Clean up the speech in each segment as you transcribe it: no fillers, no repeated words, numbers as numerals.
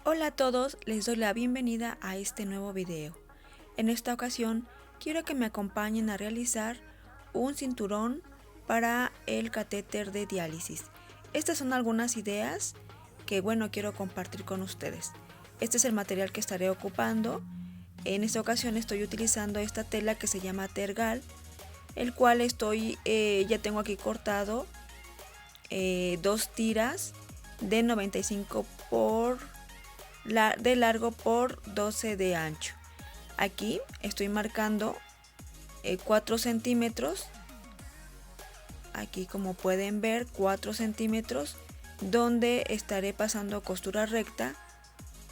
Hola a todos, les doy la bienvenida a este nuevo video. En esta ocasión quiero que me acompañen a realizar un cinturón para el catéter de diálisis. Estas son algunas ideas que quiero compartir con ustedes. Este es el material que estaré ocupando. En esta ocasión estoy utilizando esta tela que se llama tergal, el cual ya tengo aquí cortado dos tiras de 95 de largo por 12 de ancho. Aquí estoy marcando 4 centímetros, aquí como pueden ver 4 centímetros, donde estaré pasando costura recta.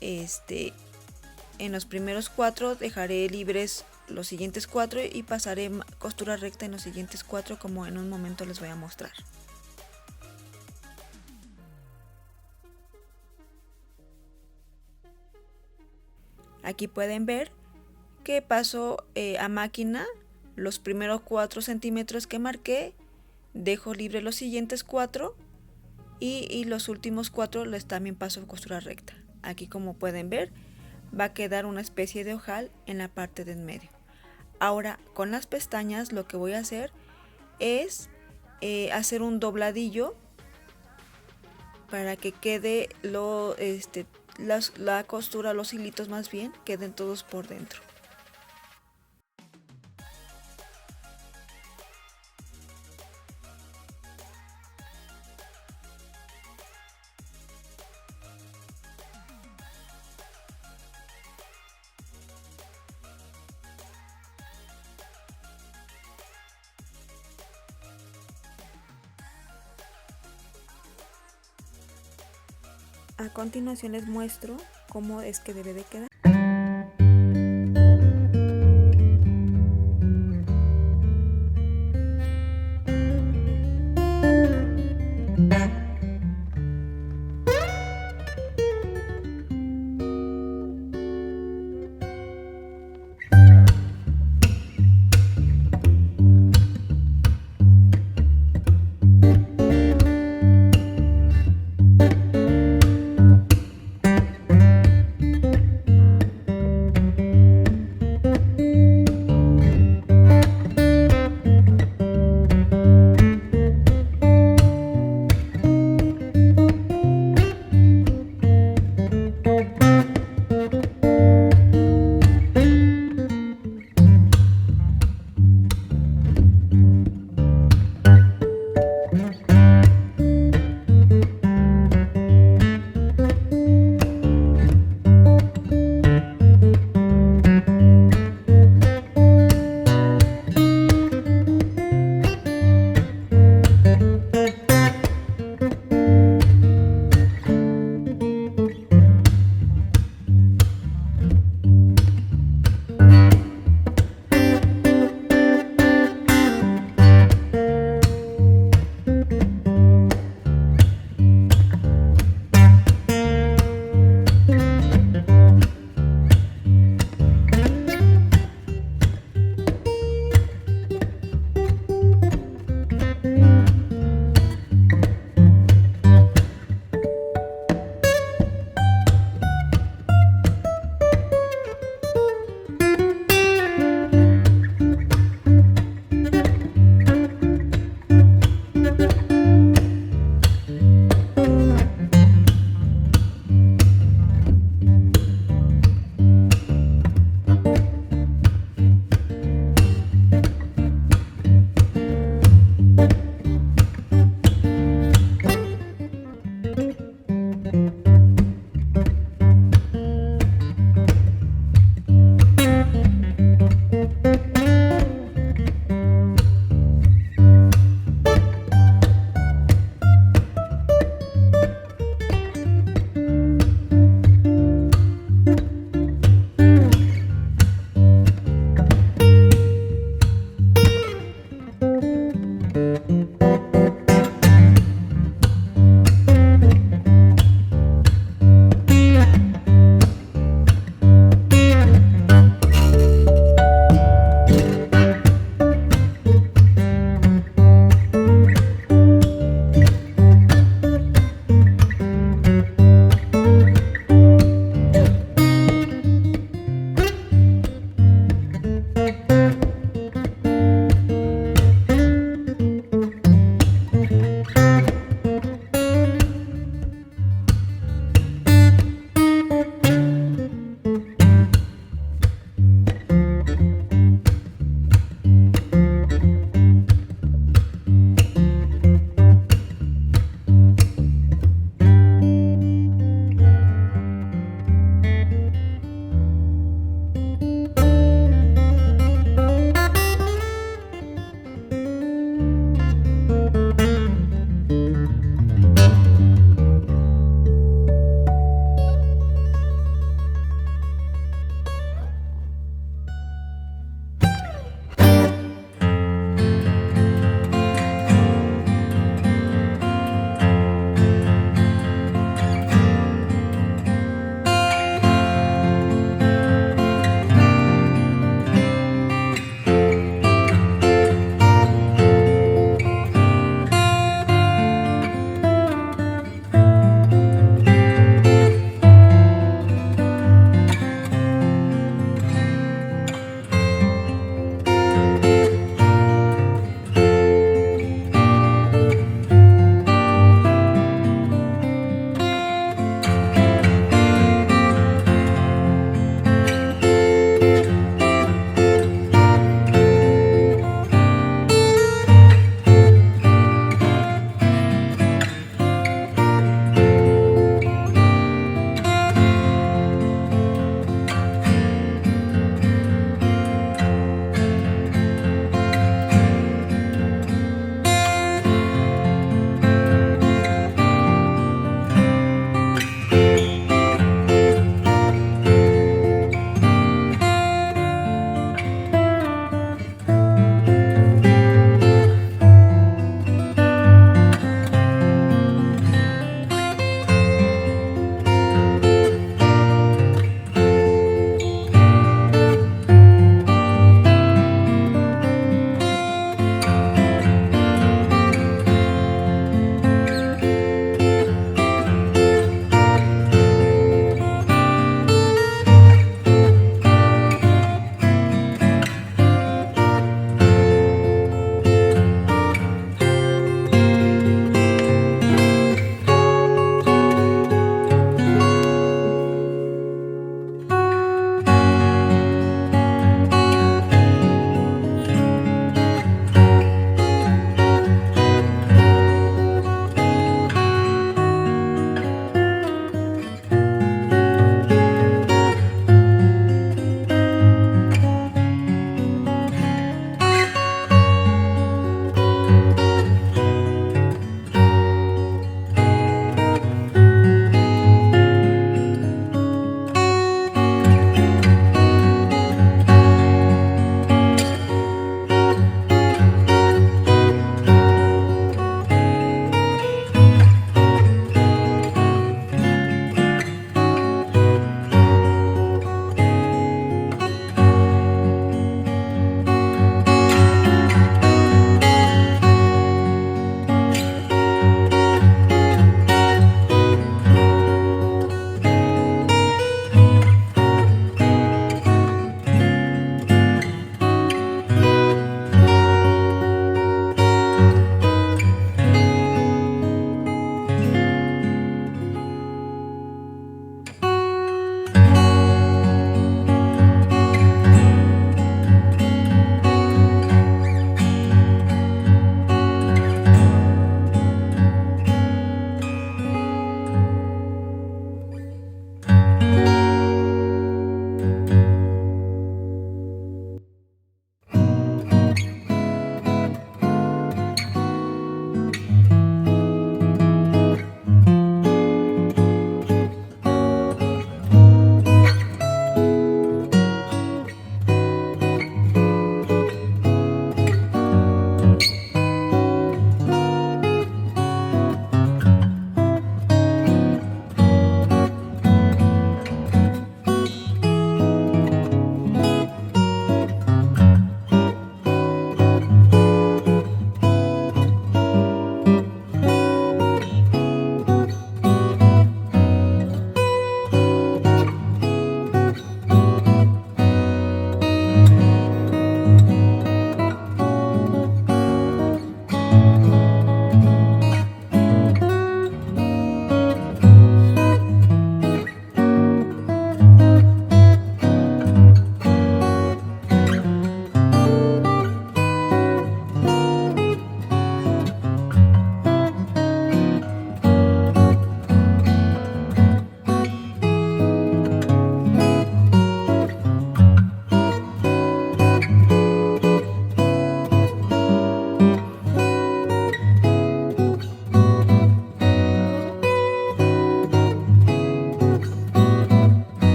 En los primeros 4 dejaré libres los siguientes 4 y pasaré costura recta en los siguientes 4, como en un momento les voy a mostrar. Aquí pueden ver que paso a máquina los primeros 4 centímetros que marqué, dejo libre los siguientes 4 y los últimos 4 les también paso costura recta. Aquí, como pueden ver, va a quedar una especie de ojal en la parte de en medio. Ahora, con las pestañas lo que voy a hacer es hacer un dobladillo para que quede la costura, los hilitos más bien, queden todos por dentro. A continuación les muestro cómo es que debe de quedar.